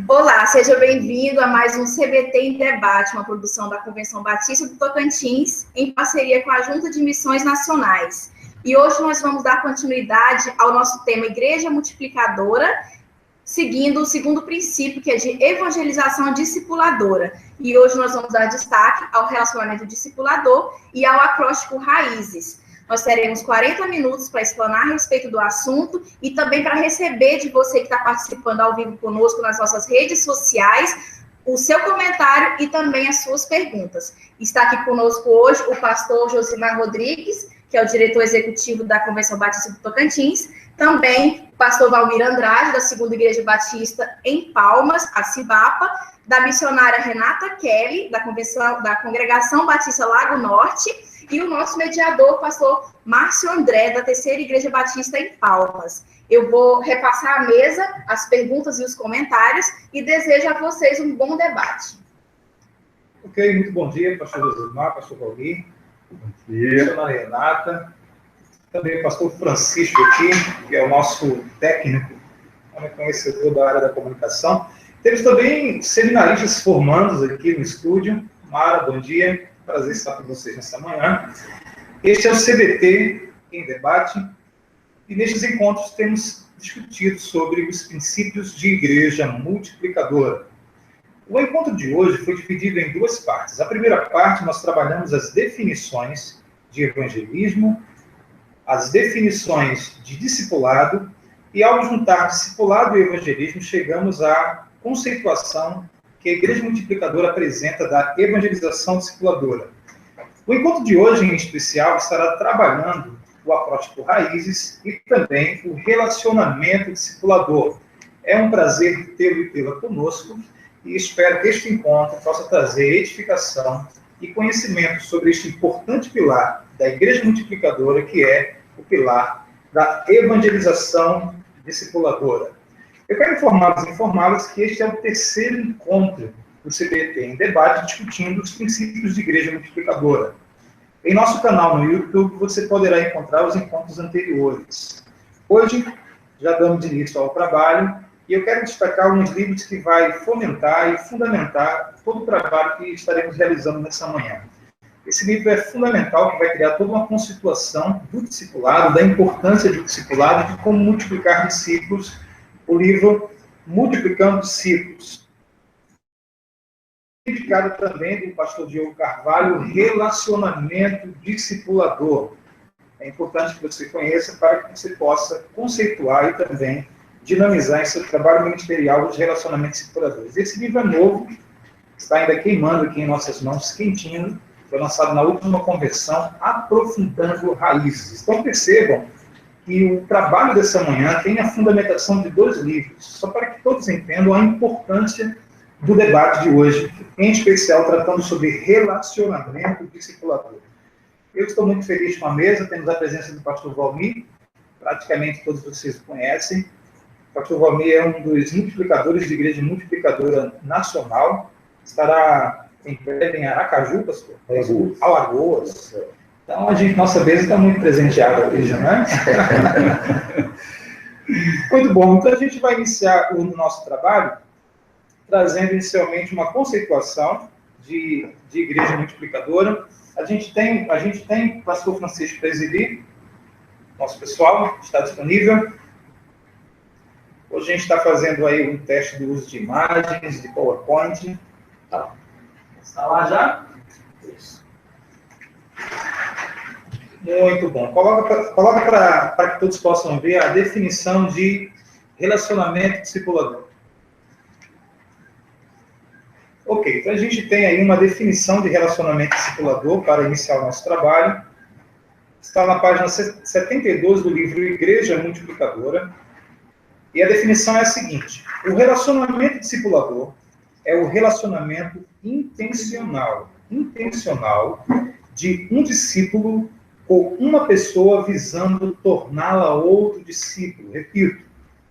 Olá, seja bem-vindo a mais um CBT em Debate, uma produção da Convenção Batista do Tocantins, em parceria com a Junta de Missões Nacionais. E hoje nós vamos dar continuidade ao nosso tema Igreja Multiplicadora, seguindo o segundo princípio, que é de evangelização discipuladora. E hoje nós vamos dar destaque ao relacionamento discipulador e ao acróstico Raízes. Nós teremos 40 minutos para explanar a respeito do assunto e também para receber de você que está participando ao vivo conosco nas nossas redes sociais o seu comentário e também as suas perguntas. Está aqui conosco hoje o pastor Josimar Rodrigues, que é o diretor executivo da Convenção Batista do Tocantins, também o pastor Valmir Andrade, da Segunda Igreja Batista em Palmas, a Cibapa, da missionária Renata Kelly, da Congregação Batista Lago Norte, e o nosso mediador, o pastor Márcio André, da Terceira Igreja Batista em Palmas. Eu vou repassar à mesa as perguntas e os comentários e desejo a vocês um bom debate. Ok, muito bom dia, pastor Josimar, pastor Valmir, bom dia, missionária Renata, também o pastor Francisco aqui, que é o nosso técnico, conhecedor da área da comunicação. Temos também seminaristas formandos aqui no estúdio. Mara, bom dia. Prazer estar com vocês nessa manhã. Este é o CBT em Debate, e nestes encontros temos discutido sobre os princípios de igreja multiplicadora. O encontro de hoje foi dividido em duas partes. A primeira parte, nós trabalhamos as definições de evangelismo, as definições de discipulado, e ao juntar discipulado e evangelismo, chegamos à conceituação que a Igreja Multiplicadora apresenta da evangelização discipuladora. O encontro de hoje, em especial, estará trabalhando o acróstico Raízes e também o relacionamento discipulador. É um prazer tê-lo e tê-la conosco e espero que este encontro possa trazer edificação e conhecimento sobre este importante pilar da Igreja Multiplicadora, que é o pilar da evangelização discipuladora. Eu quero informá-los que este é o terceiro encontro do CBT em Debate, discutindo os princípios de Igreja Multiplicadora. Em nosso canal no YouTube, você poderá encontrar os encontros anteriores. Hoje, já damos início ao trabalho, e eu quero destacar alguns livros que vai fomentar e fundamentar todo o trabalho que estaremos realizando nessa manhã. Esse livro é fundamental, que vai criar toda uma conceituação do discipulado, da importância do discipulado e de como multiplicar discípulos. O livro Multiplicando Discípulos. Indicado também do pastor Diogo Carvalho, Relacionamento Discipulador. É importante que você conheça para que você possa conceituar e também dinamizar em seu trabalho ministerial os relacionamentos discipuladores. Esse livro é novo, está ainda queimando aqui em nossas mãos, quentinho, foi lançado na última conversão, Aprofundando Raízes. Então percebam que o trabalho dessa manhã tem a fundamentação de dois livros, só para que todos entendam a importância do debate de hoje, em especial tratando sobre relacionamento discipulador. Eu estou muito feliz com a mesa, temos a presença do pastor Valmir, praticamente todos vocês o conhecem. O pastor Valmir é um dos multiplicadores de Igreja Multiplicadora Nacional, estará em breve em Aracaju, pastor? Alagoas. Então, nossa mesa está muito presenteada hoje, não é? Muito bom. Então, a gente vai iniciar o nosso trabalho trazendo inicialmente uma conceituação de igreja multiplicadora. A gente tem o pastor Francisco Presili, nosso pessoal, está disponível. Hoje a gente está fazendo aí um teste do uso de imagens, de PowerPoint. Está lá já? Isso. Muito bom. Coloca para que todos possam ver a definição de relacionamento discipulador. Ok, então a gente tem aí uma definição de relacionamento discipulador para iniciar o nosso trabalho. Está na página 72 do livro Igreja Multiplicadora. E a definição é a seguinte: o relacionamento discipulador é o relacionamento intencional de um discípulo com uma pessoa visando torná-la outro discípulo. Repito,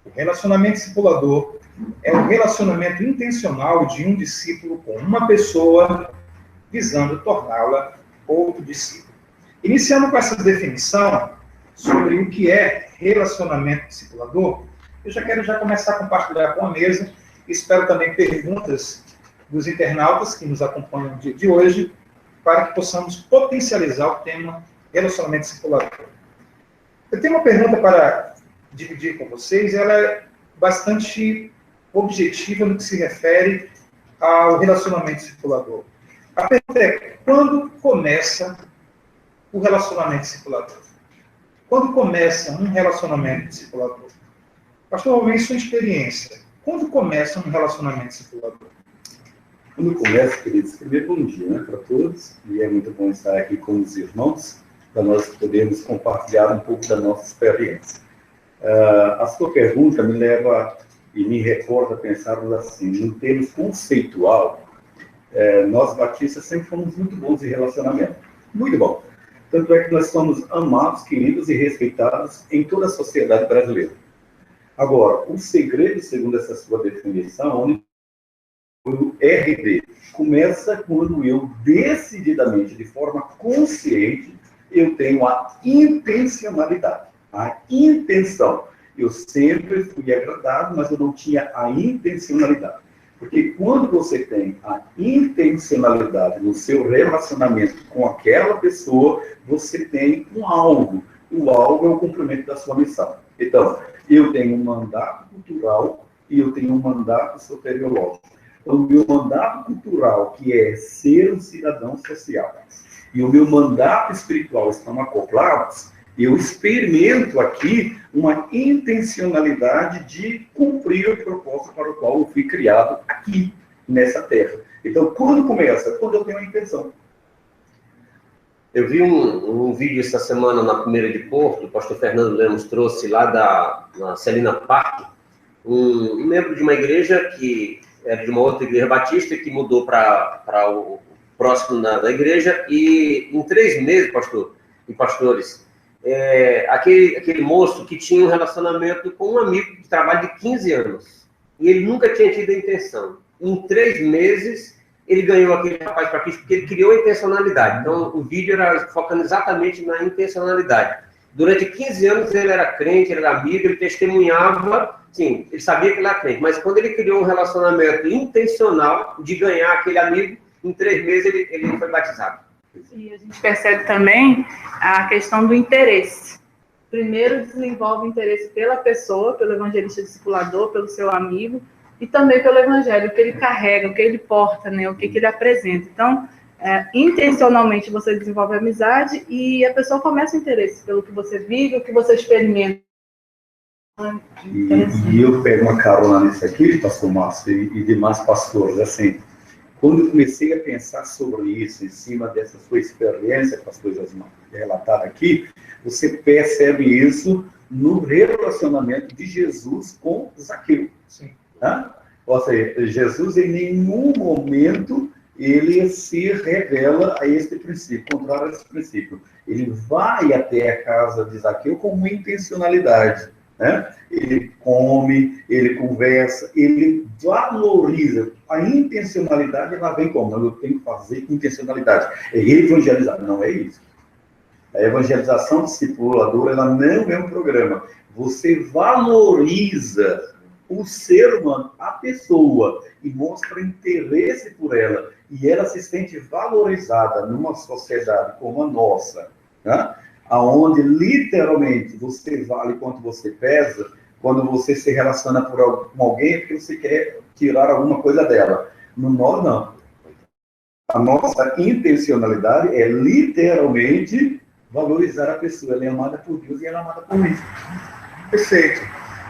o relacionamento discipulador é o relacionamento intencional de um discípulo com uma pessoa visando torná-la outro discípulo. Iniciando com essa definição sobre o que é relacionamento discipulador, eu já quero começar a compartilhar com a mesa Espero também perguntas dos internautas que nos acompanham no dia de hoje, para que possamos potencializar o tema relacionamento discipulador. Eu tenho uma pergunta para dividir com vocês, ela é bastante objetiva no que se refere ao relacionamento discipulador. A pergunta é, quando começa o relacionamento discipulador? Quando começa um relacionamento discipulador? Pastor Alvin, sua experiência, quando começa um relacionamento discipulador? Quando começa, queridos, primeiro bom dia, né, para todos, e é muito bom estar aqui com os irmãos, para nós podermos compartilhar um pouco da nossa experiência. A sua pergunta me leva e me recorda pensarmos assim, no termos conceitual, nós batistas sempre fomos muito bons em relacionamento, muito bom. Tanto é que nós somos amados, queridos e respeitados em toda a sociedade brasileira. Agora, o segredo, segundo essa sua definição, o RD começa quando eu, decididamente, de forma consciente, eu tenho a intencionalidade, a intenção. Eu sempre fui agradado, mas eu não tinha a intencionalidade. Porque quando você tem a intencionalidade no seu relacionamento com aquela pessoa, você tem um alvo. O alvo é o cumprimento da sua missão. Então, eu tenho um mandato cultural e eu tenho um mandato soteriológico. O meu mandato cultural, que é ser um cidadão social, e o meu mandato espiritual estão acoplados, eu experimento aqui uma intencionalidade de cumprir o propósito para o qual eu fui criado aqui, nessa terra. Então, quando começa? Quando eu tenho a intenção. Eu vi um vídeo essa semana na Primeira de Porto, o pastor Fernando Lemos trouxe lá na Celina Park, um membro de uma igreja que era de uma outra igreja batista, que mudou para o próximo da igreja, e em 3 meses, pastor e pastores, aquele moço que tinha um relacionamento com um amigo de trabalho de 15 anos, e ele nunca tinha tido a intenção. Em 3 meses, ele ganhou aquele rapaz para Cristo, porque ele criou a intencionalidade. Então, o vídeo era focando exatamente na intencionalidade. Durante 15 anos, ele era crente, ele era amigo, ele testemunhava. Sim, ele sabia que ele era crente, mas quando ele criou um relacionamento intencional de ganhar aquele amigo, em 3 meses ele foi batizado. E a gente percebe também a questão do interesse. Primeiro desenvolve o interesse pela pessoa, pelo evangelista discipulador, pelo seu amigo, e também pelo evangelho, o que ele carrega, o que ele porta, né, o que ele apresenta. Então, intencionalmente você desenvolve amizade e a pessoa começa o interesse pelo que você vive, o que você experimenta. E eu pego uma carona nisso aqui, pastor Márcio, e demais pastores, assim, quando eu comecei a pensar sobre isso, em cima dessa sua experiência, pastor Josimar, relatada aqui, você percebe isso no relacionamento de Jesus com Zaqueu. Sim. Tá? Ou seja, Jesus em nenhum momento ele se revela a este princípio, contrário a esse princípio. Ele vai até a casa de Zaqueu com uma intencionalidade. Né? Ele come, ele conversa, ele valoriza. A intencionalidade, ela vem como? Eu tenho que fazer com intencionalidade. É evangelizar. Não é isso. A evangelização discipuladora, ela não é um programa. Você valoriza o ser humano, a pessoa, e mostra interesse por ela. E ela se sente valorizada numa sociedade como a nossa, né? Onde literalmente você vale quanto você pesa, quando você se relaciona com alguém porque você quer tirar alguma coisa dela. No nós, não. A nossa intencionalidade é literalmente valorizar a pessoa. Ela é amada por Deus e ela é amada por mim. Perfeito.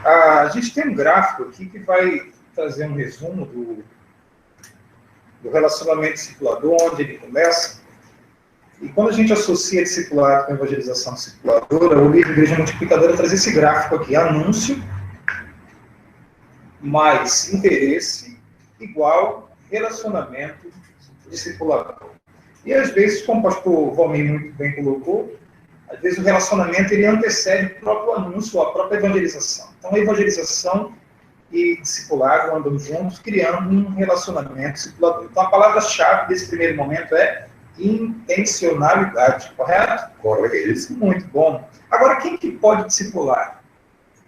A gente tem um gráfico aqui que vai trazer um resumo do relacionamento discipulador, onde ele começa. E quando a gente associa discipulado com evangelização discipuladora, o livro Igreja Multiplicadora traz esse gráfico aqui, anúncio mais interesse igual relacionamento discipulador. E às vezes, como o pastor Valmir muito bem colocou, às vezes o relacionamento ele antecede o próprio anúncio, a própria evangelização. Então a evangelização e discipulado andam juntos, criando um relacionamento discipulador. Então a palavra-chave desse primeiro momento é intencionalidade, correto? Correto. Muito bom. Agora, quem que pode discipular?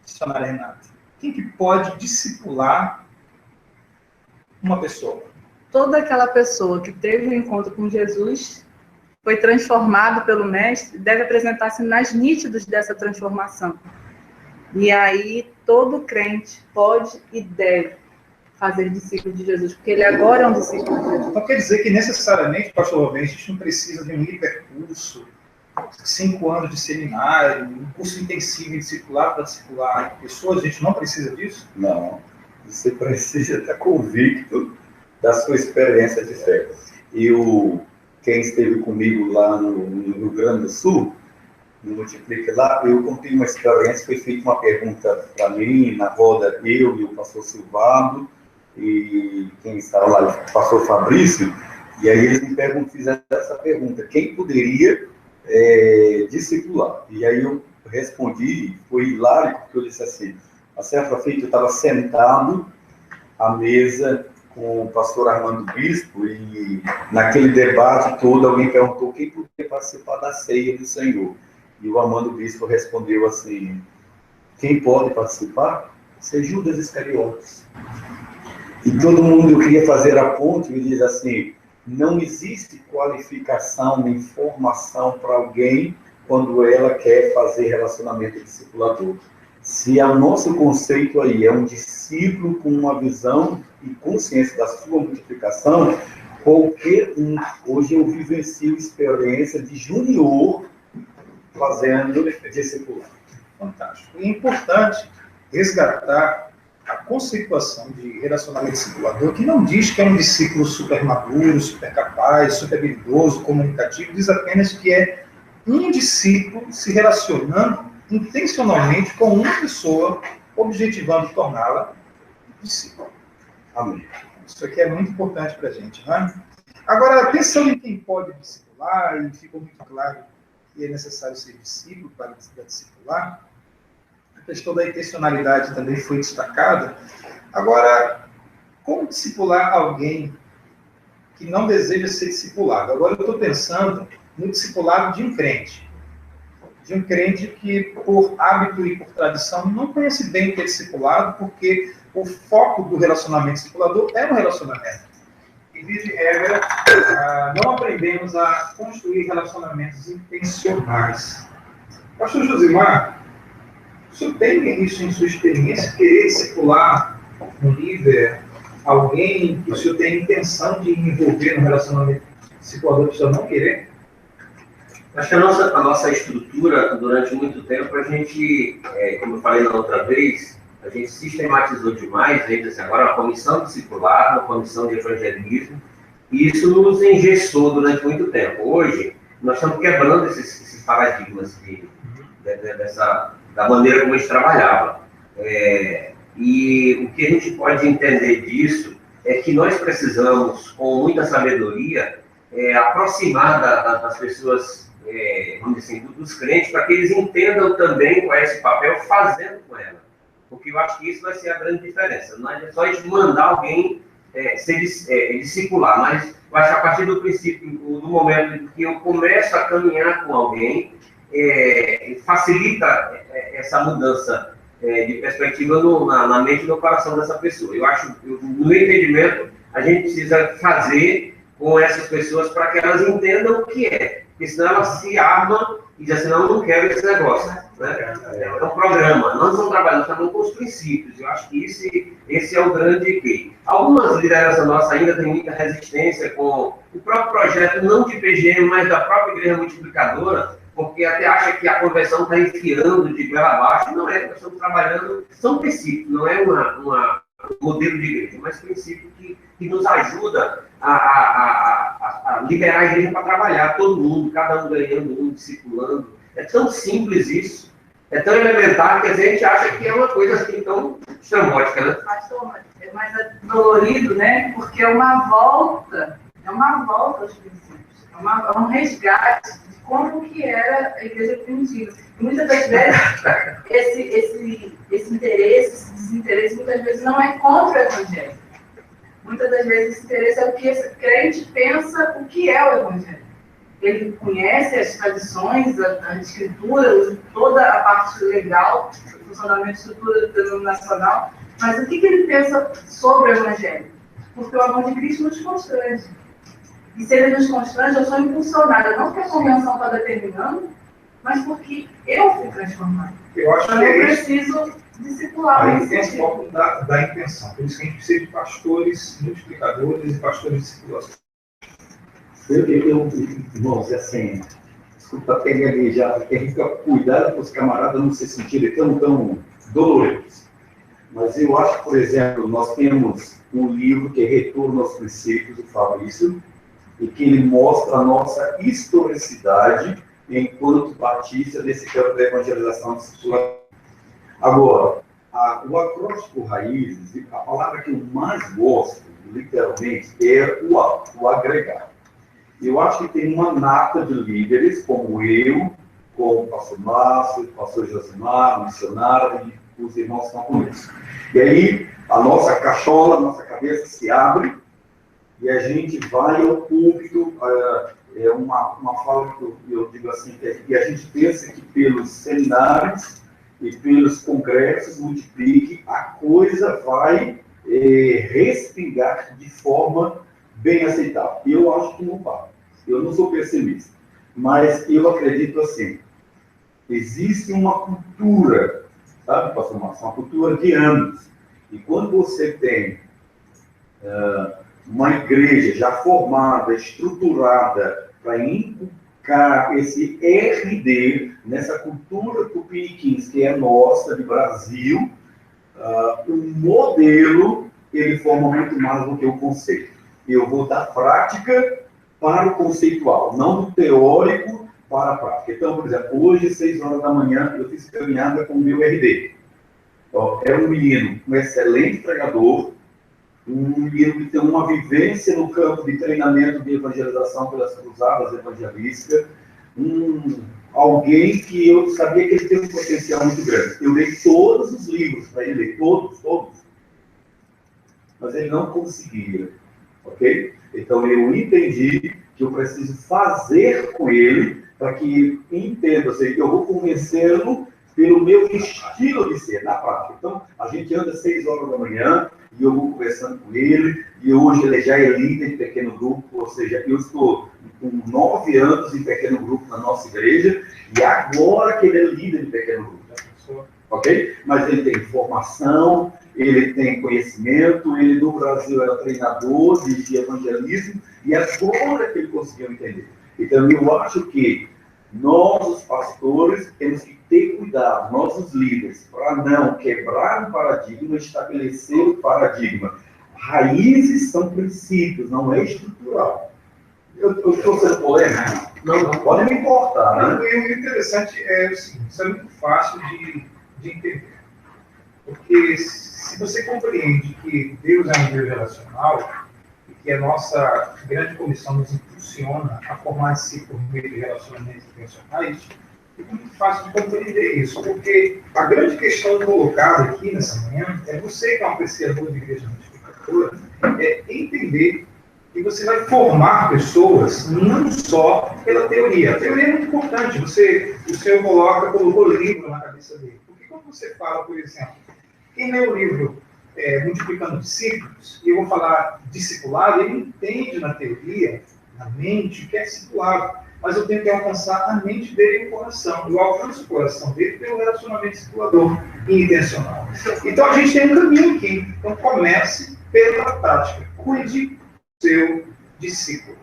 Missionária Renata. Quem que pode discipular uma pessoa? Toda aquela pessoa que teve um encontro com Jesus, foi transformado pelo Mestre, deve apresentar sinais nítidos dessa transformação. E aí, todo crente pode e deve fazer discípulo de Jesus, porque ele agora é um discípulo de Jesus. Então quer dizer que necessariamente, pastor Robin, a gente não precisa de um hipercurso, 5 anos de seminário, um curso intensivo em discipulado para discipular pessoas, a gente não precisa disso? Não, você precisa estar convicto da sua experiência de fé. Quem esteve comigo lá no Rio Grande do Sul, no Multiplique lá, eu contei uma experiência, foi feita uma pergunta para mim, na roda, eu e o pastor Silvado, e quem estava lá, o pastor Fabrício, e aí eles me fizeram essa pergunta: quem poderia discipular? E aí eu respondi, foi hilário, porque eu disse assim: a certa feita eu estava sentado à mesa com o pastor Armando Bispo, e naquele debate todo alguém perguntou quem poderia participar da ceia do Senhor. E o Armando Bispo respondeu assim: quem pode participar? Ser Judas Iscariotes. E todo mundo queria fazer a ponte e diz assim: não existe qualificação nem formação para alguém quando ela quer fazer relacionamento discipulador. Se o nosso conceito aí é um discípulo com uma visão e consciência da sua multiplicação, qualquer um, hoje eu vivencio experiência de junior fazendo discipulado. Fantástico. E é importante resgatar a conceituação de relacionamento discipulador, que não diz que é um discípulo super maduro, super capaz, super habilidoso, comunicativo, diz apenas que é um discípulo se relacionando intencionalmente com uma pessoa, objetivando torná-la discípulo. Amém. Isso aqui é muito importante para a gente, né? Agora, pensando em quem pode discipular, e ficou muito claro que é necessário ser discípulo para discipular, a questão da intencionalidade também foi destacada. Agora, como discipular alguém que não deseja ser discipulado? Agora eu estou pensando no discipulado de um crente que, por hábito e por tradição, não conhece bem o que é discipulado, porque o foco do relacionamento discipulador é um relacionamento. E, via de regra, não aprendemos a construir relacionamentos intencionais. Pastor Josimar, o senhor tem isso em sua experiência, querer discipular um líder, alguém que o senhor tem intenção de envolver no relacionamento discipulador, que o senhor não querer? Acho que a nossa estrutura, durante muito tempo, a gente, como eu falei na outra vez, a gente sistematizou demais, a gente, assim, agora a comissão discipular, a comissão de evangelismo, e isso nos engessou durante muito tempo. Hoje, nós estamos quebrando esses paradigmas da maneira como a gente trabalhava. E o que a gente pode entender disso é que nós precisamos, com muita sabedoria, aproximar das pessoas, vamos dizer assim, dos crentes, para que eles entendam também qual é esse papel, fazendo com ela. Porque eu acho que isso vai ser a grande diferença. Não é só a gente mandar alguém discipular, mas eu acho que a partir do princípio, do momento em que eu começo a caminhar com alguém, facilita essa mudança de perspectiva na mente e no coração dessa pessoa. Eu acho, no meu entendimento, a gente precisa fazer com essas pessoas para que elas entendam o que é. Porque senão elas se armam e dizem assim: não, eu não quero esse negócio. Né? É um programa. Nós estamos trabalhando com os princípios. Eu acho que esse é o grande quê. Algumas lideranças nossas ainda têm muita resistência com o próprio projeto, não de PGM, mas da própria Igreja Multiplicadora, porque até acha que a conversão está enfiando de goela abaixo. Não é, nós estamos trabalhando, são princípios, não é um modelo de igreja, mas princípio que nos ajuda a liberar a igreja para trabalhar, todo mundo, cada um ganhando, um discipulando. É tão simples isso, é tão elementar que a gente acha que é uma coisa assim tão estrambótica, né? É mais dolorido, né? Porque é uma volta aos princípios, é um resgate de como que era a igreja primitiva. E muitas das vezes, esse desinteresse, muitas vezes não é contra o evangelho. Muitas das vezes esse interesse é o que esse crente pensa o que é o evangelho. Ele conhece as tradições, a escritura, toda a parte legal, o funcionamento da estrutura denominacional, mas o que ele pensa sobre o evangelho? Porque o amor de Cristo nos constrange. E se ele nos constrange, eu sou impulsionada, não porque a convenção está determinando, mas porque eu fui transformada. Eu acho então, que eu preciso discipular. Aí tem esse foco da intenção. Por isso que a gente precisa de pastores multiplicadores e pastores discipuladores. Irmãos, assim, desculpa pegar ali já, porque a gente fica cuidado para os camaradas não se sentirem tão doloridos. Mas eu acho que, por exemplo, nós temos um livro que é Retorno aos Princípios, do Fabrício, e que ele mostra a nossa historicidade enquanto batista nesse campo da evangelização discipuladora. Agora, o acróstico Raízes, a palavra que eu mais gosto, literalmente, é o agregar. Eu acho que tem uma nata de líderes, como eu, como o pastor Márcio, o pastor Josimar, o missionário, e os irmãos que estão com isso. E aí, a nossa cachola, a nossa cabeça se abre, e a gente vai ao púlpito, é uma fala que eu digo assim, que a gente pensa que pelos seminários e pelos congressos multiplique, a coisa vai respingar de forma bem aceitável. Eu acho que não vai. Eu não sou pessimista. Mas eu acredito assim, existe uma cultura, sabe, pastor Márcio? Uma cultura de anos. E quando você tem uma igreja já formada, estruturada, para inculcar esse RD nessa cultura tupiniquins que é nossa, de Brasil, o modelo, ele forma muito mais do que o conceito. Eu vou da prática para o conceitual, não do teórico para a prática. Então, por exemplo, hoje, 6 horas da manhã, eu fiz caminhada com o meu RD. É um menino, um excelente pregador, um menino que tem uma vivência no campo de treinamento de evangelização pelas cruzadas evangelísticas, alguém que eu sabia que ele tem um potencial muito grande. Eu dei todos os livros para ele, todos. Mas ele não conseguia, ok? Então eu entendi que eu preciso fazer com ele para que ele entenda, ou seja, eu vou convencê-lo pelo meu estilo de ser, na prática. Então, a gente anda 6 horas da manhã, e eu vou conversando com ele, e hoje ele já é líder de pequeno grupo, ou seja, eu estou com 9 anos em pequeno grupo na nossa igreja, e agora que ele é líder de pequeno grupo, ok? Mas ele tem formação, ele tem conhecimento, ele no Brasil era treinador de evangelismo, e agora que ele conseguiu entender. Então, eu acho que nós, os pastores, temos que ter cuidado, nós, os líderes, para não quebrar um paradigma, estabelecer um paradigma. Raízes são princípios, não é estrutural. Eu estou sendo polêmico? Não pode me importar, né? E o interessante é o seguinte, isso é muito fácil de entender. Porque se você compreende que Deus é um Deus relacional, e que a nossa grande comissão nos impulsiona a formar discípulos por meio de relacionamentos intencionais, é muito fácil de compreender isso, porque a grande questão colocada aqui nessa manhã é você que é um apreciador de igreja multiplicadora, é entender que você vai formar pessoas não só pela teoria. A teoria é muito importante, o senhor colocou livro na cabeça dele. Porque quando você fala, por exemplo, quem lê o livro Multiplicando Discípulos, e eu vou falar discipulado, ele entende na teoria, na mente, o que é discipulado. Mas eu tenho que alcançar a mente dele e o coração. Eu alcanço o coração dele pelo relacionamento discipulador e intencional. Então a gente tem um caminho aqui. Então comece pela prática. Cuide do seu discípulo.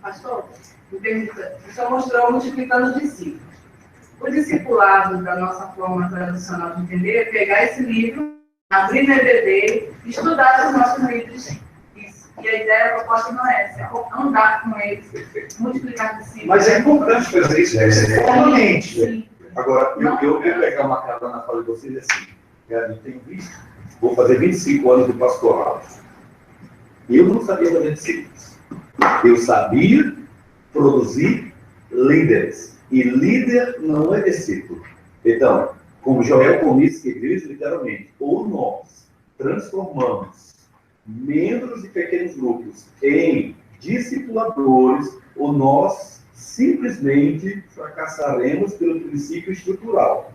Pastor, o senhor mostrou multiplicando discípulos. O discipulado, da nossa forma tradicional de entender, é pegar esse livro, abrir no EBD, estudar os nossos livros. E a ideia, a proposta não é essa, é andar com eles, multiplicar discípulos. Mas é importante fazer isso, você forma a mente. Agora, eu vou pegar uma carona na fala de vocês assim, eu tenho visto, vou fazer 25 anos de pastorado. Eu não sabia fazer discípulos. Eu sabia produzir líderes. E líder não é discípulo. Então, como Joel Comis, que diz literalmente, ou nós transformamos membros de pequenos grupos em discipuladores, ou nós simplesmente fracassaremos pelo princípio estrutural.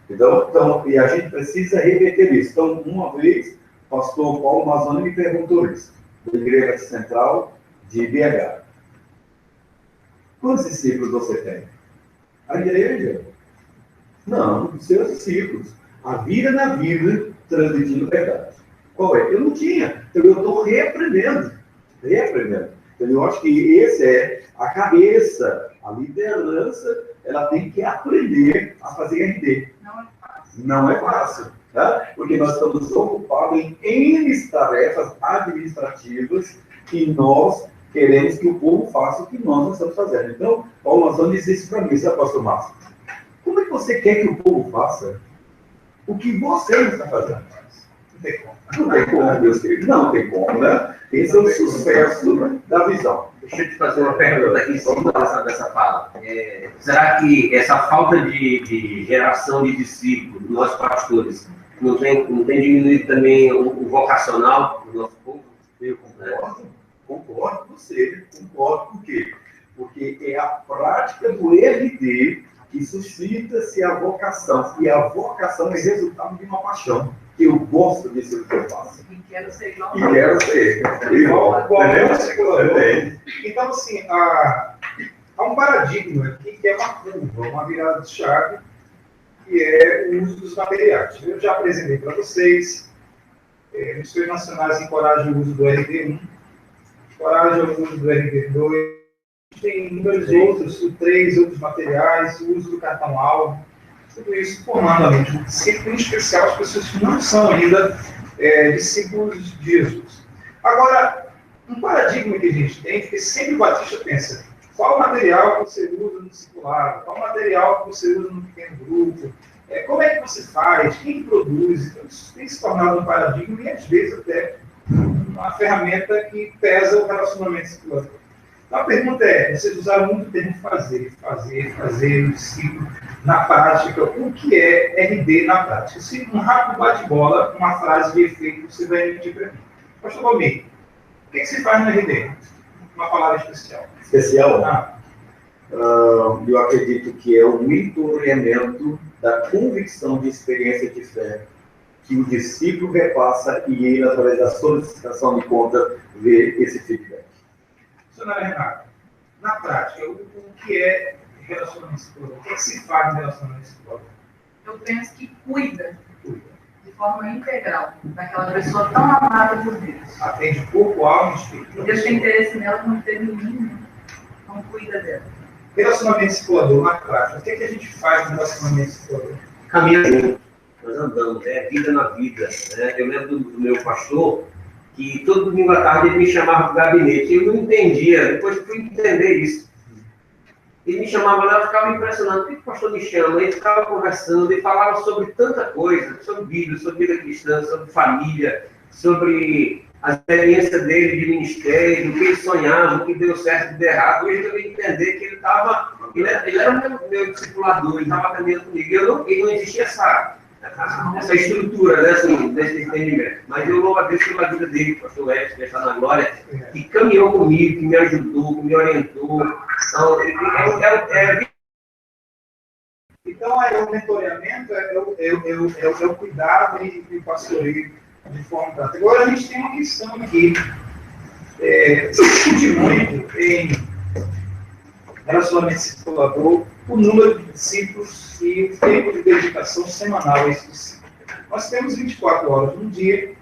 Então, e a gente precisa reverter isso. Então, uma vez, pastor Paulo Mazzoni me perguntou isso, da Igreja Central de BH. Quantos discípulos você tem? A igreja? Não, os seus discípulos. A vida na vida, transmitindo verdade. Qual é? Eu não tinha. Então eu estou reaprendendo. Então eu acho que esse é a cabeça, a liderança, ela tem que aprender a fazer RD. Não é fácil, tá? Porque nós estamos ocupados em N tarefas administrativas que nós queremos que o povo faça o que nós não estamos fazendo. Então, Paulo Mazzoni diz isso para mim, sabe, pastor Márcio? Como é que você quer que o povo faça o que você não está fazendo? Não tem como. Não tem como, meus queridos. Não tem como, né? Esse é o sucesso da visão. Deixa eu te fazer uma pergunta aqui em cima dessa fala. Será que essa falta de geração de discípulos, nós pastores, não tem diminuído também o vocacional do nosso povo? Eu concordo com você. Concordo por quê? Porque é a prática do RD que suscita-se a vocação. E a vocação é resultado de uma paixão. Eu gosto de ser o que eu faço. E quero ser igual. E quero ser. Igual então, assim, há um paradigma aqui que é uma curva, uma virada de chave, que é o uso dos materiais. Eu já apresentei para vocês, Missões Nacionais encorajam o uso do RD1, encorajam o uso do RD2, tem inúmeros outros, o 3, outros materiais, o uso do cartão-alvo, tudo isso formando a mente do discípulo, em especial as pessoas que não são ainda discípulos de Jesus. Agora, um paradigma que a gente tem, porque sempre o batista pensa, qual material que você usa no discipulado, qual material que você usa no pequeno grupo, como é que você faz, quem produz, então isso tem se tornado um paradigma e às vezes até uma ferramenta que pesa o relacionamento discipulador. Então a pergunta é, vocês usaram muito tempo fazer o discípulo na prática, o que é RD na prática? Se um rápido bate-bola, uma frase de efeito, você vai emitir para mim. Pastor Valmir, o que se faz no RD? Uma palavra especial. Especial? Eu acredito que é o mentoreamento da convicção de experiência de fé que o discípulo repassa e ele, através da solicitação de conta, vê esse feedback. Senhora Renata, na prática, o que é relacionamento discipulador? O que se faz no relacionamento discipulador? Eu penso que cuida de forma integral daquela pessoa tão amada por Deus. Atende corpo, alma e espírito. Deus tem interesse nela como teve em mim, não cuida dela. Relacionamento discipulador na prática. O que a gente faz no relacionamento discipulador? Caminha junto. Nós andamos, vida na vida. Né? Eu lembro do meu pastor, que todo domingo à tarde ele me chamava para o gabinete. Eu não entendia, depois fui entender isso. Ele me chamava lá, eu ficava impressionado. Por que o pastor me chama? Ele ficava conversando, ele falava sobre tanta coisa, sobre Bíblia, sobre vida cristã, sobre família, sobre a experiência dele de ministério, o que ele sonhava, o que deu certo e o que deu errado. Hoje eu vim entender que ele era o meu discipulador, ele estava aprendendo comigo. E não existia essa estrutura, né, assim, desse entendimento. Mas eu louvo a Deus pela vida dele, o pastor Edson, que está na glória, que caminhou comigo, que me ajudou, que me orientou. Então, o mentoreamento é o cuidado e o pastoreio de forma prática. Agora, a gente tem uma questão aqui. Se discute muito em relacionamento discipulador o número de discípulos e o tempo de dedicação semanal a esse discípulo. Nós temos 24 horas no dia,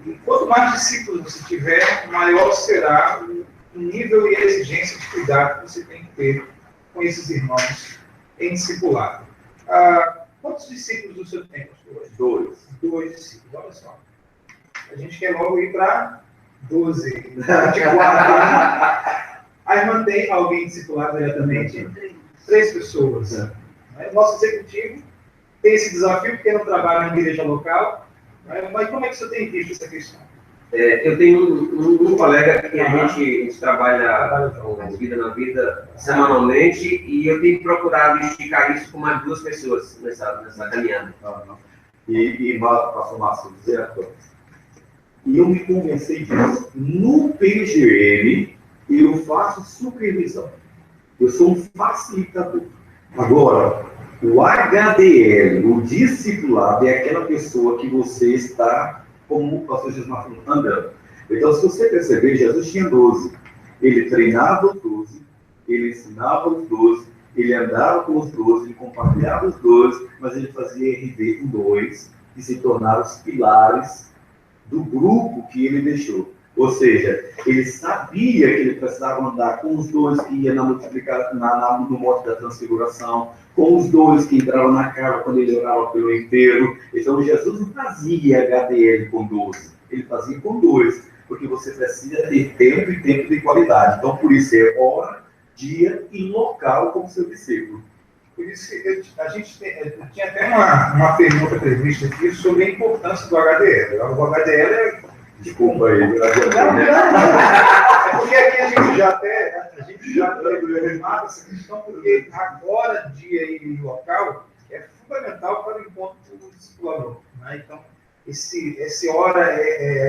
e quanto mais discípulos você tiver, maior será o nível e a exigência de cuidado que você tem que ter com esses irmãos em discipulado. Quantos discípulos do seu tempo, pastor? 2 discípulos, olha só. A gente quer logo ir para 12, 24. A irmã tem alguém discipulado diretamente? 3 pessoas. Nosso executivo tem esse desafio porque não trabalha na igreja local. Mas como é que você tem visto essa questão? Eu tenho um colega que a gente trabalha com Vida na Vida semanalmente e eu tenho procurado esticar isso com mais 2 pessoas nessa caminhada. E pastor Márcio, dizer a coisa. E eu me convenci disso. No PGM, eu faço supervisão. Eu sou um facilitador. Agora, o HDL, o discipulado, é aquela pessoa que você está como o pastor Gismar falou, andando. Então, se você perceber, Jesus tinha 12. Ele treinava os 12, ele ensinava os 12, ele andava com os 12, ele compartilhava os 12, mas ele fazia RD com 2, que se tornaram os pilares do grupo que ele deixou. Ou seja, ele sabia que ele precisava andar com os 2 que ia na multiplicação, no monte da transfiguração, com os 2 que entravam na casa quando ele orava pelo enterro. Então, Jesus não fazia HDL com 12, ele fazia com 2, porque você precisa ter tempo e tempo de qualidade. Então, por isso é hora, dia e local como seu discípulo. Por isso, a gente tinha até uma pergunta prevista aqui sobre a importância do HDL. O HDL é... Desculpa aí, não, é porque aqui a gente já retomado essa questão, porque agora, dia e local, é fundamental para o encontro do discipulador. Né? Então, esse hora,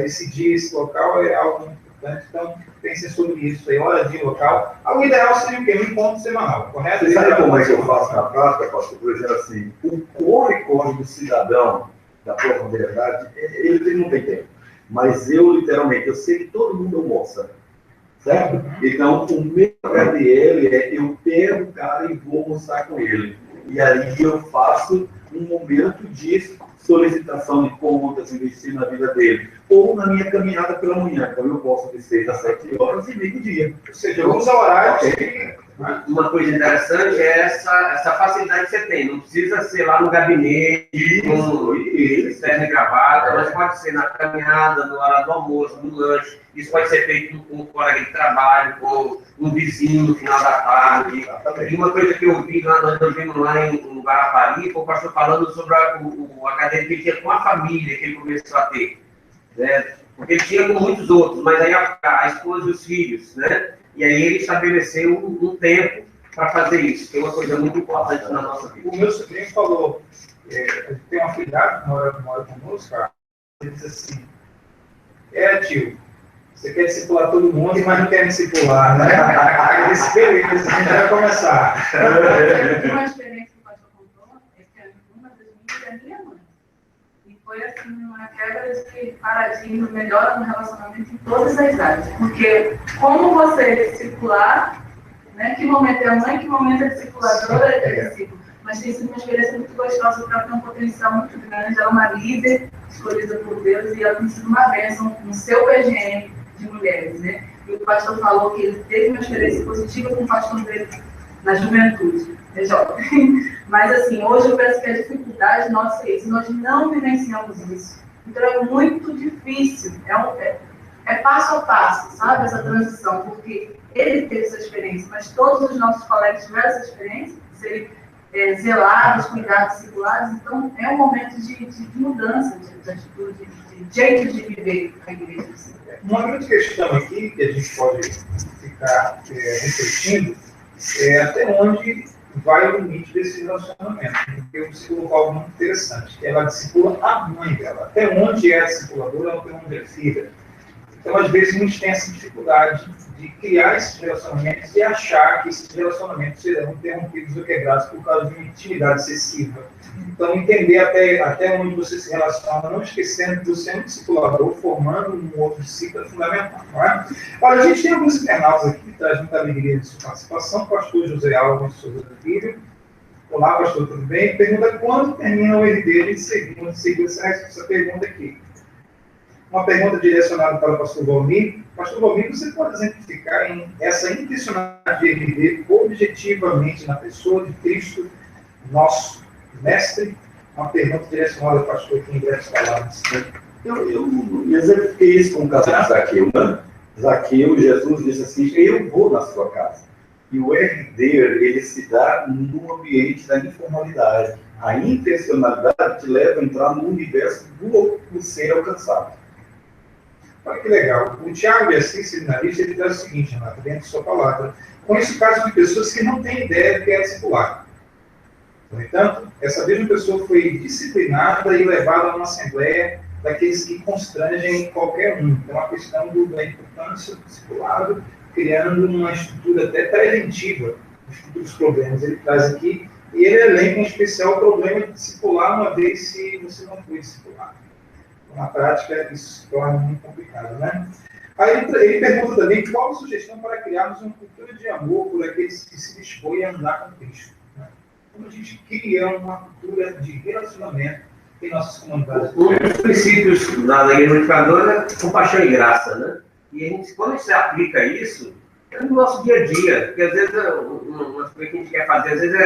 esse dia, esse local é algo importante. Então, pensem sobre isso aí, hora, dia, local. O ideal seria o quê? Um encontro semanal, correto? Você sabe como é que eu faço na prática, pastor? Por exemplo, assim, o corre do cidadão, da própria verdade, ele não tem tempo. Mas eu, literalmente, eu sei que todo mundo almoça, certo? Então, o meu HDL eu pego o cara e vou almoçar com ele. E aí eu faço um momento de solicitação de contas, investir na vida dele. Ou na minha caminhada pela manhã. Então, eu posso descer às 7 horas e meio-dia. Ou seja, usa horários. Uma coisa interessante é essa facilidade que você tem. Não precisa ser lá no gabinete, com terno e gravata, mas pode ser na caminhada, no hora do almoço, no lanche. Isso pode ser feito com um colega de trabalho, com um vizinho no final da tarde. E uma coisa que eu vi lá, nós vimos lá em Guarapari, foi o pastor falando sobre o HDL que ele tinha com a família, que ele começou a ter. Né? Porque ele tinha com muitos outros, mas aí a esposa e os filhos, né? E aí ele estabeleceu um tempo para fazer isso, que é uma coisa muito importante na nossa vida. O meu sobrinho falou, tem uma filhada que mora conosco, cara, ele disse assim, tio, você quer discipular todo mundo, mas não quer me discipular, né? Aí disse, beleza, a gente vai começar. Uma experiência que o pastor contou, é que uma das minhas é minha mãe. E foi assim, uma quebra de paradigma, melhora no relacionamento em todas as áreas. Porque como você discipular, né? Que momento é a mãe, que momento é a discipuladora, é discípulo. Mas tem sido uma experiência muito gostosa, porque ela tem um potencial muito grande, ela é uma líder escolhida por Deus e ela tem sido uma bênção no seu PGM de mulheres, né? E o pastor falou que ele teve uma experiência positiva com o pastor dele na juventude, é jovem. Mas assim, hoje eu penso que a dificuldade nossa é isso, nós não vivenciamos isso. Então é muito difícil, é passo a passo, sabe, essa transição, porque ele teve essa experiência, mas todos os nossos colegas tiveram essa experiência, serem zelados, cuidados, discipulados, então é um momento de mudança de atitude, de jeito de viver a igreja. Uma grande questão aqui, que a gente pode ficar refletindo, é até onde vai o limite desse relacionamento. Porque eu discipulo algo muito interessante, que ela discipula a mãe dela. Até onde é a discipuladora, até onde é filha. Então, às vezes, a gente tem essa dificuldade de criar esses relacionamentos e achar que esses relacionamentos serão interrompidos ou quebrados por causa de uma intimidade excessiva. Então, entender até onde você se relaciona, não esquecendo que você é um discipulador, formando um outro discípulo é fundamental, não é? Olha, a gente tem alguns internautas aqui que trazem muita alegria de sua participação. Pastor José Alves Souza Filho. Olá, pastor, tudo bem? Pergunta quando termina o RD de seguir essa pergunta aqui. Uma pergunta direcionada para o pastor Valmir. Pastor Valmir, você pode exemplificar essa intencionalidade de RD objetivamente na pessoa de Cristo, nosso mestre? Uma pergunta direcionada ao pastor aqui em breves palavras. Eu exemplifiquei isso com o caso de Zaqueu, né? Zaqueu, Jesus disse assim, eu vou na sua casa. E o RD, ele se dá no ambiente da informalidade. A intencionalidade te leva a entrar no universo do ser alcançado. Olha que legal. O Tiago de Assis, seminarista, ele traz o seguinte, Renato, dentro de sua palavra. Conheço casos de pessoas que não têm ideia do que é discipular. No entanto, essa mesma pessoa foi disciplinada e levada a uma assembleia daqueles que constrangem qualquer um. Então, a questão da importância do discipulado, criando uma estrutura até preventiva dos futuros problemas. Ele traz aqui, e ele elenca em especial o problema de discipular uma vez se você não foi discipulado. Na prática, isso se torna muito complicado, né? Aí ele pergunta também qual a sugestão para criarmos uma cultura de amor por aqueles que se dispõem a andar com Cristo. Né? Como a gente cria uma cultura de relacionamento em nossas comunidades? Um dos princípios da Igreja Unificadora é compaixão e graça, né? E a gente, quando a gente aplica isso, é no nosso dia a dia. Porque às vezes, uma coisa que a gente quer fazer, às vezes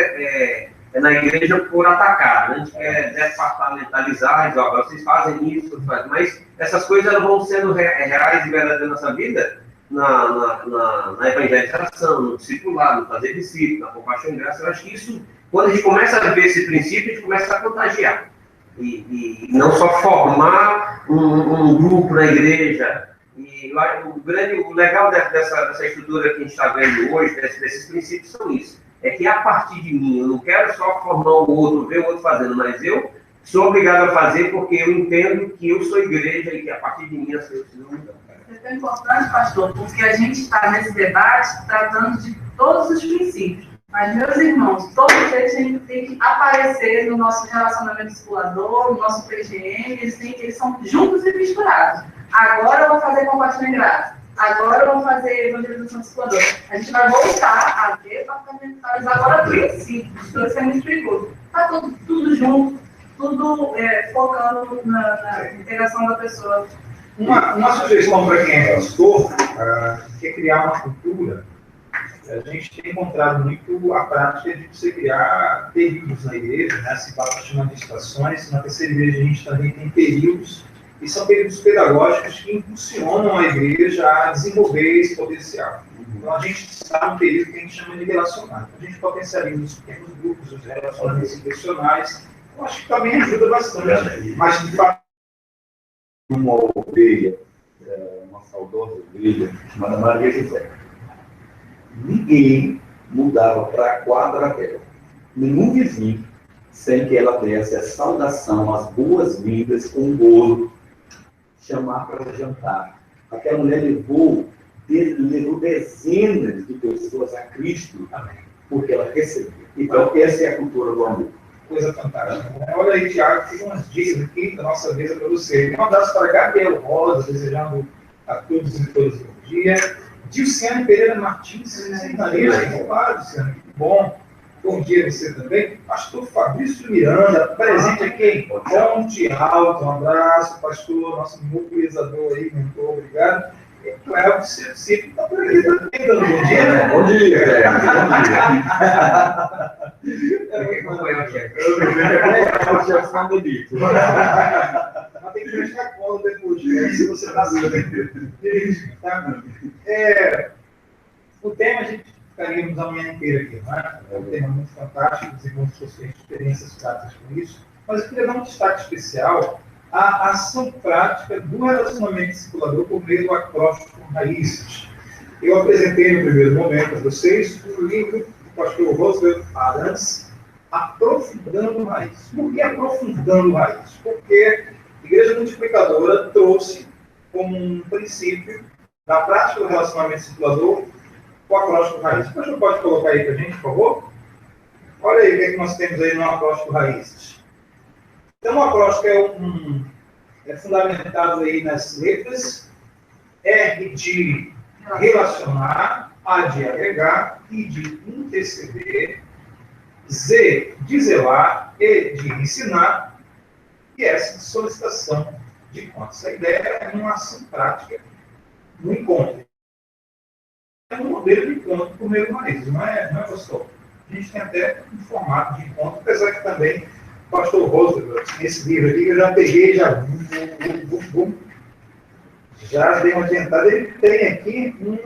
é na igreja por atacar, né? A gente quer departamentalizar, dizer, ó, vocês fazem isso, mas essas coisas vão sendo reais e verdadeiras na nossa vida, na evangelização, no discipulado, no fazer discípulo, na compaixão e graça. Eu acho que isso, quando a gente começa a ver esse princípio, a gente começa a contagiar. E não só formar um grupo na igreja. E o legal dessa estrutura que a gente está vendo hoje, desses princípios, são isso. É que a partir de mim, eu não quero só formar o outro, ver o outro fazendo, mas eu sou obrigado a fazer porque eu entendo que eu sou igreja e que a partir de mim as coisas precisam mudar. Isso é importante, pastor, porque a gente está nesse debate tratando de todos os princípios. Mas, meus irmãos, todos eles têm que aparecer no nosso relacionamento discipulador, no nosso PGM, eles são juntos e misturados. Agora eu vou fazer compaixão e graça. Agora eu vou fazer evangelização discipuladora. A gente vai voltar a departamentalizar agora princípios. Isso é muito perigoso. Está tudo junto, tudo focando na integração da pessoa. Uma sugestão para quem é pastor, que é criar uma cultura. A gente tem encontrado muito a prática de você criar períodos na igreja, né? Se passa chamando de estações. Na terceira igreja a gente também tem períodos, e são períodos pedagógicos que impulsionam a igreja a desenvolver esse potencial. Então a gente está num período que a gente chama de relacionamento. A gente potencializa os pequenos grupos, os relacionamentos intencionais. Eu acho que também ajuda bastante. Mas, de fato, uma ovelha, uma saudosa ovelha, chamada Maria José. Ninguém mudava para a quadra dela, nenhum vizinho, sem que ela desse a saudação, as boas-vindas com um bolo, chamar para jantar. Aquela mulher levou dezenas de pessoas a Cristo, porque ela recebeu. Então, essa é a cultura do amor. Coisa fantástica. Né? Olha aí, Tiago, tem umas dicas aqui da nossa mesa para você. Um abraço para Gabriel Rosa, desejando a todos e todas um bom dia. Dilciane Pereira Martins, seminarista, claro, Dilciane, que bom. Bom dia a você também. Pastor Fabrício Miranda, presente aqui em Ponte Alto, um abraço, pastor, nosso mobilizador aí, mentor, obrigado. E Cléo, você sempre está por aqui também, dando bom dia, né? Bom dia, Cléo. Bom dia. Mas tem que prestar conta depois, se você está sabendo. O tema a gente ficaríamos a manhã inteira aqui, né? É um tema muito fantástico, desenvolvemos suas experiências práticas com isso, mas eu queria dar um destaque especial à ação prática do relacionamento discipulador por meio do acróstico Raízes. Eu apresentei no primeiro momento a vocês o livro do pastor Roosevelt Adams, Aprofundando Raízes. Por que Aprofundando Raízes? Porque a Igreja Multiplicadora trouxe como um princípio da prática do relacionamento discipulador o acróstico Raízes. O pastor pode colocar aí para a gente, por favor? Olha aí o que é que nós temos aí no acróstico Raízes. Então, o acróstico é fundamentado aí nas letras R de relacionar, A de agregar, I de interceder, Z de zelar, E de ensinar e S de solicitação de contas. A ideia é uma ação prática no encontro. É um modelo de encontro por meio do Raízes, não é, pastor? A gente tem até um formato de encontro, apesar que também o pastor Roosevelt, nesse livro aqui, eu já peguei, já dei uma adiantada. Ele tem aqui um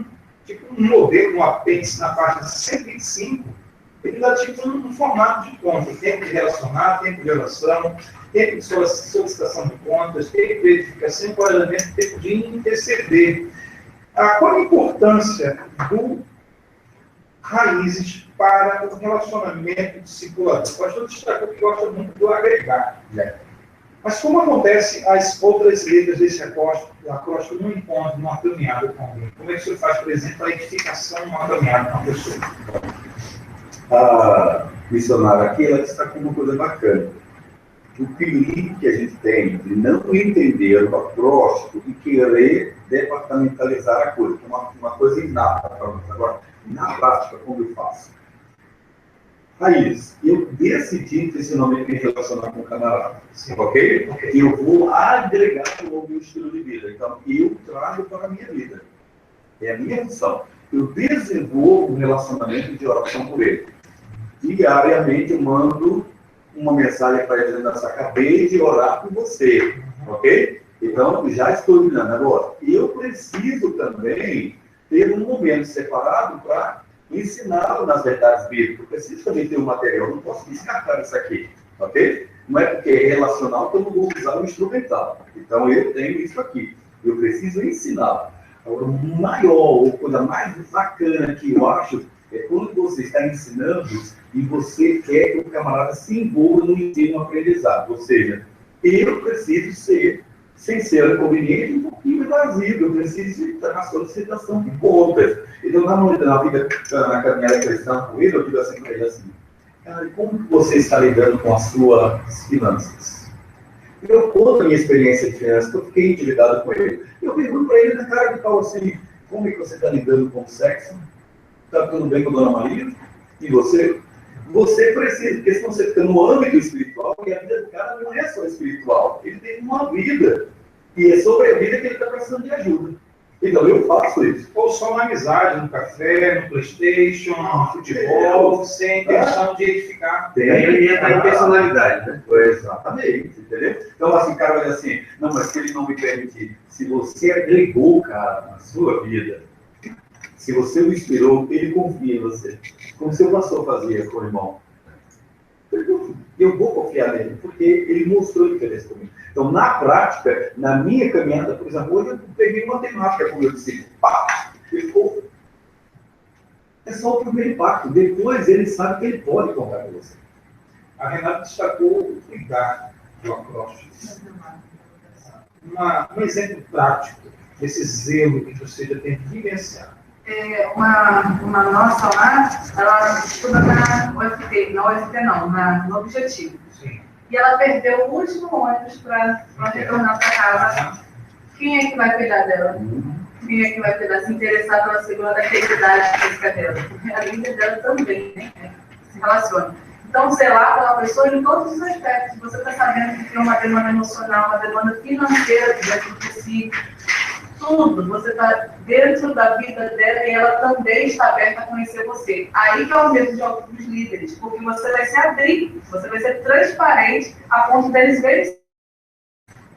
modelo, um apêndice na página 125, ele dá tipo um formato de encontro, tempo de relacionar, tempo de oração, tempo de solicitação de contas, tempo de verificação, enquadramento, tempo de interceder. Qual a importância do Raízes para o relacionamento discipulador? O pastor destacou que gosta muito do agregar. Mas como acontece as outras letras desse acróstico no encontro, numa caminhada com alguém? Como é que o senhor faz, por exemplo, a edificação numa caminhada com uma pessoa? A missionária aqui, ela destacou uma coisa bacana. o perigo que a gente tem de não entender o acróstico e querer departamentalizar a coisa, que é uma coisa inata para nós. Agora, na prática, como eu faço? Raiz, eu decidi intencionalmente me relacionar com o camarada, ok? Eu vou agregar ao meu estilo de vida. Então, eu trago para a minha vida. É a minha função. Eu desenvolvo um relacionamento de oração com ele. Diariamente eu mando uma mensagem para ele dizendo assim: acabei de orar por você, ok? Então, já estou mirando. Agora, eu preciso também ter um momento separado para ensiná-lo nas verdades bíblicas. Eu preciso também ter um material, eu não posso descartar isso aqui, ok? Não é porque é relacional que eu não vou usar o instrumental. Então, eu tenho isso aqui. Eu preciso ensiná-lo. Agora, o maior, ou coisa mais bacana que eu acho, é quando você está ensinando e você quer que o camarada se envolva no ensino-aprendizado. Ou seja, eu preciso ser, sem ser inconveniente, um pouquinho evasivo. Eu preciso estar na solicitação de contas. Então, na vida, na caminhada cristã com ele, eu digo assim para ele assim: cara, como que você está lidando com as suas finanças? Eu conto a minha experiência de finanças, que eu fiquei endividado com ele. Eu pergunto para ele na cara de pau assim: como é que você está lidando com o sexo? Está tudo bem com a Dona Maria? E você? Você precisa, porque senão você fica no âmbito espiritual, e a vida do cara não é só espiritual. Ele tem uma vida. E é sobre a vida que ele está precisando de ajuda. Então, eu faço isso. Ou só uma amizade, no café, no PlayStation, no futebol, sem intenção de edificar. Aí entra a personalidade, né? Exatamente, entendeu? Então, assim, o cara vai dizer assim: não, mas se ele não me permitir, se você agregou o cara na sua vida, se você o inspirou, ele confia em você. Como seu pastor fazia com o irmão. Eu vou confiar nele, porque ele mostrou interesse comigo. Então, na prática, na minha caminhada, por exemplo, hoje eu peguei matemática com o meu discípulo. Pá! Ficou. É só o primeiro impacto. Depois ele sabe que ele pode contar com você. A Renata destacou o cuidado do acróstico. Um exemplo prático desse zelo que você já tem vivenciado. Uma nossa lá, ela estuda na UFT, no Objetivo. Sim. E ela perdeu o último ônibus para retornar para casa. Quem é que vai cuidar dela? Quem é que vai cuidar, se interessar pela segunda atividade física dela? Porque a líder dela também, né, se relaciona. Então, zelar pela pessoa em todos os aspectos. Você está sabendo que tem uma demanda emocional, uma demanda financeira dentro de si. Tudo, você está dentro da vida dela e ela também está aberta a conhecer você. Aí que é o medo de alguns líderes, porque você vai se abrir, você vai ser transparente a ponto deles verem,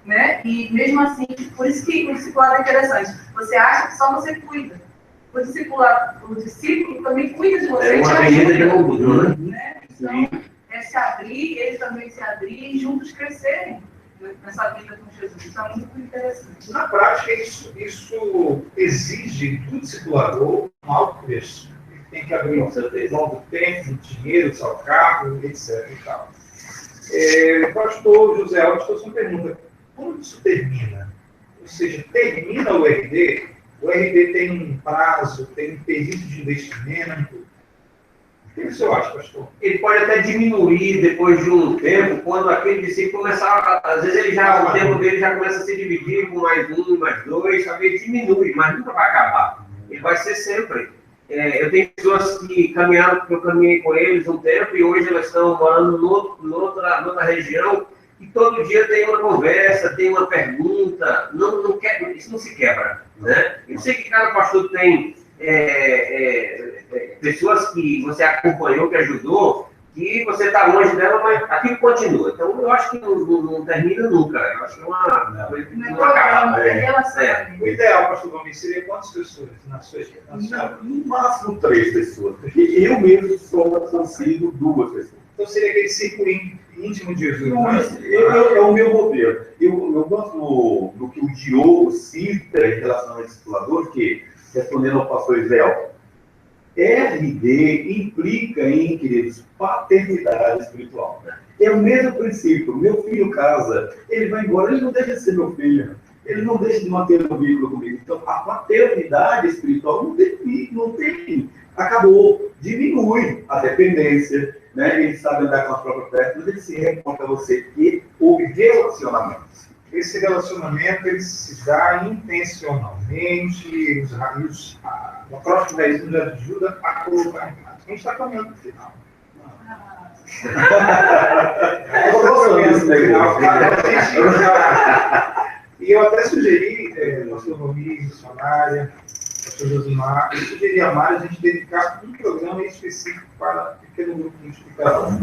né? E mesmo assim, por isso que o discipulado é interessante. Você acha que só você cuida. O discípulo também cuida de você. É uma avenida de orgulho, né? Então, é se abrir, eles também se abrir e juntos crescerem nessa vida com Jesus. Isso é muito interessante. Na prática, isso exige do discipulador um alto preço. Ele tem que abrir mão do tempo, do dinheiro, do seu carro, etc. E tal. Pastor José Alves fez uma pergunta: quando isso termina? Ou seja, termina o RD? O RD tem um prazo, tem um período de investimento? O que você acha, pastor? Ele pode até diminuir depois de um tempo, quando aquele discípulo começar, às vezes o tempo dele já começa a se dividir com mais um, mais dois, sabe? Ele diminui, mas nunca vai acabar. Ele vai ser sempre. Eu tenho pessoas que caminharam, porque eu caminhei com eles um tempo, e hoje elas estão morando noutra região, e todo dia tem uma conversa, tem uma pergunta, isso não se quebra, né? Eu sei que cada pastor tem pessoas que você acompanhou, que ajudou, que você está longe dela, mas aquilo continua. Então, eu acho que não termina nunca. Eu acho que não acaba. O ideal, pastor Gomes, seria quantas pessoas na sua experiência? No máximo 3 pessoas, porque eu mesmo só consigo 2 pessoas. Então, seria aquele círculo íntimo de Jesus. É o meu modelo. Eu gosto do que o Diogo cita em relação ao discipulador, que, respondendo ao pastor Israel, RD implica em, queridos, paternidade espiritual. É o mesmo princípio. Meu filho casa, ele vai embora, ele não deixa de ser meu filho. Ele não deixa de manter o vínculo comigo. Então, a paternidade espiritual não tem. Acabou. Diminui a dependência, né? Ele sabe andar com as próprias pernas, mas ele se reporta a você. E houve relacionamentos. Esse relacionamento ele se dá intencionalmente, o acróstico raiz nos ajuda a colocar em prática. A gente está caminhando para o final. E eu até sugeri, pastor Romir, missionária, pastor Josimar, eu sugeri a Mari a gente dedicar um programa específico para pequeno grupo de multiplicação.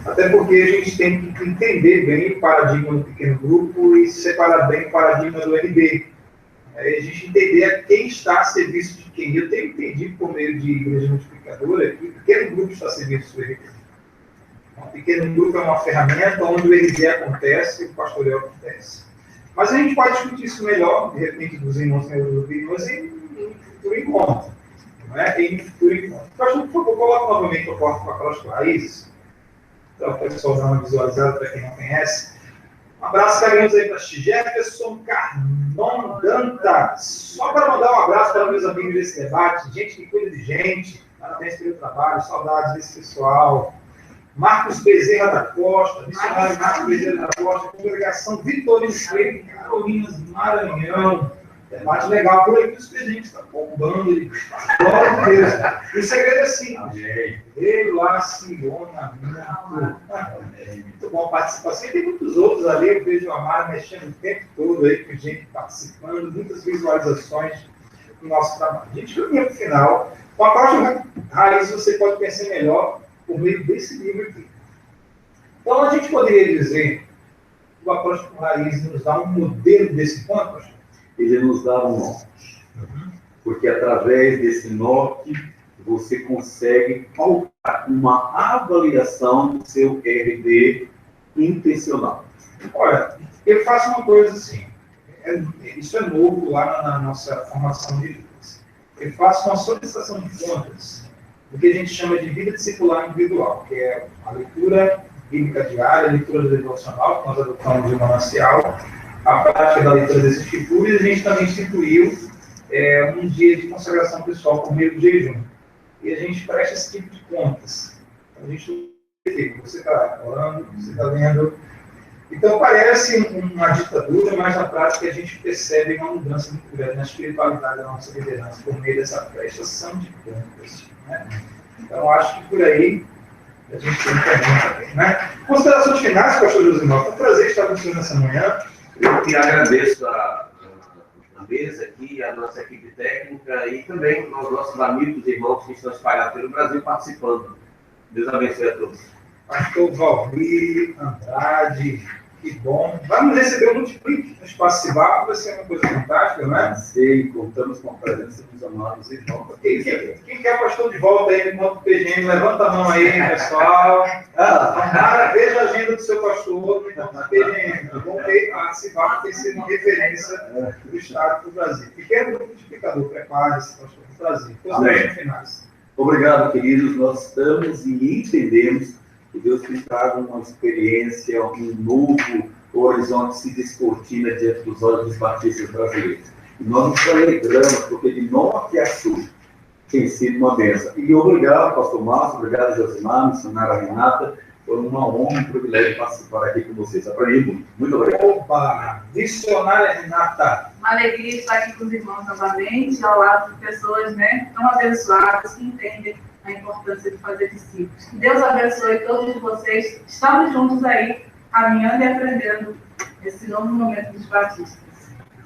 Até porque a gente tem que entender bem o paradigma do pequeno grupo e separar bem o paradigma do NB. A gente entender a quem está a serviço de quem. Eu tenho entendido por meio de igreja multiplicadora que o pequeno grupo está a serviço do RD. O pequeno grupo é uma ferramenta onde o RD acontece e o pastoreio acontece. Mas a gente pode discutir isso melhor, de repente, dos irmãos e opiniões em futuro encontro. Não é? Em futuro encontro. Pastor, por favor, coloque novamente o corpo com aquelas raízes. Então, o pessoal dar uma visualizada para quem não conhece. Um abraço carinhoso aí para Jefferson Carnon Danta. Só para mandar um abraço para meus amigos desse debate, gente que cuida de gente, parabéns pelo trabalho, saudades desse pessoal. Marcos Bezerra da Costa, missionário Marcos Bezerra da Costa, congregação Vitorino Freire, Carolinas, Maranhão. Debate legal por aqui, os presentes estão bombando. Glória a Deus. E o segredo é simples. Veio lá, Siona, muito bom participação. E tem muitos outros ali, eu vejo a Mara mexendo o tempo todo aí, com gente participando, muitas visualizações do nosso trabalho. A gente caminha para o final. Com a próxima raiz, você pode pensar melhor por meio desse livro aqui. Então, a gente poderia dizer que o Apóstolo Raiz nos dá um modelo desse ponto? Ele nos dá um norte. Porque através desse norte, você consegue pautar uma avaliação do seu RD intencional. Olha, eu faço uma coisa assim, isso é novo lá na nossa formação de líderes. Eu faço uma solicitação de contas do que a gente chama de vida discipular individual, que é a leitura bíblica diária, a leitura devocional, que nós adotamos de manancial, a prática da leitura das escrituras, e a gente também instituiu um dia de consagração pessoal por meio do jejum. E a gente presta esse tipo de contas. A gente você está orando, você está lendo. Então parece uma ditadura, mas na prática a gente percebe uma mudança muito grande na espiritualidade da nossa liderança por meio dessa prestação de contas. Né? Então acho que por aí a gente tem um caminho também. Né? Considerações finais, pastor Josimar. Foi um prazer estar com você nessa manhã. Eu que agradeço a mesa aqui, a nossa equipe técnica e também aos nossos amigos e irmãos que estão espalhados pelo Brasil participando. Deus abençoe a todos. Pastor Valmir Andrade, que bom. Vamos receber um multiplique no Espaço Cibar, vai ser uma coisa fantástica, não é? Sim, contamos com a presença dos amados irmãos. Quem quer pastor de volta aí no ponto PGM? Levanta a mão aí, pessoal. Tomara, veja a agenda do seu pastor no ponto PGM. Vamos participar, porque tem sido uma referência do Estado do Brasil. Pequeno grupo multiplicador, prepare-se, pastor do Brasil. Considerações finais. Obrigado, queridos. Nós estamos e entendemos que Deus te traga uma experiência, um novo horizonte se descortina diante dos olhos dos batistas brasileiros. E nós nos alegramos, porque de norte a sul tem sido uma bênção. E obrigado, pastor Márcio, obrigado, Josimar, missionária Renata. Foi uma honra e um privilégio participar aqui com vocês. Aprendi muito. Muito obrigado. Opa! Missionária Renata. Uma alegria estar aqui com os irmãos novamente, ao lado de pessoas tão abençoadas, que entendem a importância de fazer discípulos. Que Deus abençoe todos vocês. Estamos juntos aí, caminhando e aprendendo esse novo momento dos batistas.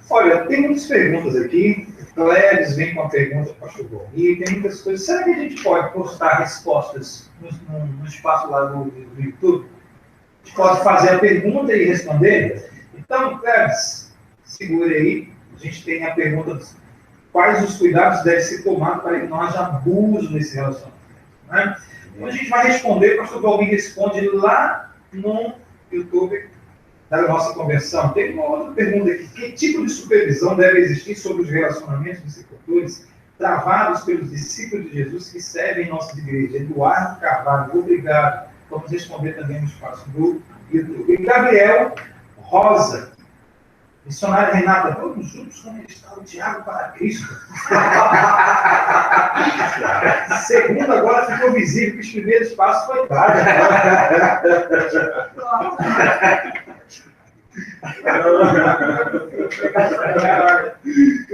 Olha, tem muitas perguntas aqui. Cléris vem com a pergunta para o pastor Valmir, tem muitas coisas. Será que a gente pode postar respostas no espaço lá do YouTube? A gente pode fazer a pergunta e responder? Então, Cléris, segure aí. A gente tem a pergunta dos quais os cuidados devem ser tomados para que não haja abuso nesse relacionamento. Né? Então, a gente vai responder, o pastor Valmir responde lá no YouTube da nossa conversão. Tem uma outra pergunta aqui. Que tipo de supervisão deve existir sobre os relacionamentos discipultores travados pelos discípulos de Jesus que servem em nossa igreja? Eduardo Carvalho, obrigado. Vamos responder também no espaço do YouTube. E Gabriel Rosa, missionária Renata, vamos juntos conquistar o Tiago para Cristo. Segundo, agora ficou visível que os primeiros passos foi dado.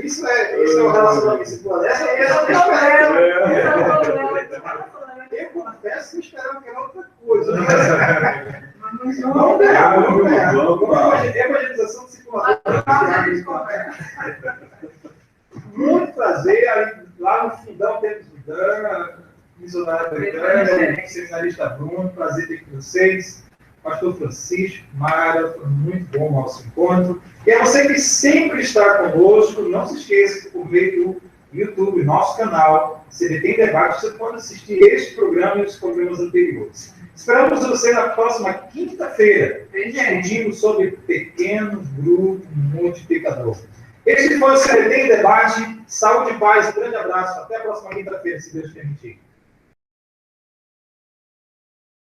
Isso é o relacionamento circular. Essa é o problema. Eu confesso que esperava que era outra coisa. Não, evangelização circuladora. Muito prazer. Lá no fundão temos o Dana, missionário americano, seminarista Bruno. Prazer ter com vocês. Pastor Francisco, Mara, foi muito bom o nosso encontro. E a você que sempre está conosco, não se esqueça que por meio do YouTube, nosso canal, CBT em Debate, você pode assistir este programa e os programas anteriores. Esperamos você na próxima quinta-feira, discutindo sobre pequenos grupos multiplicadores. Este foi o CBT em Debate. Saúde e paz, grande abraço. Até a próxima quinta-feira, se Deus permitir.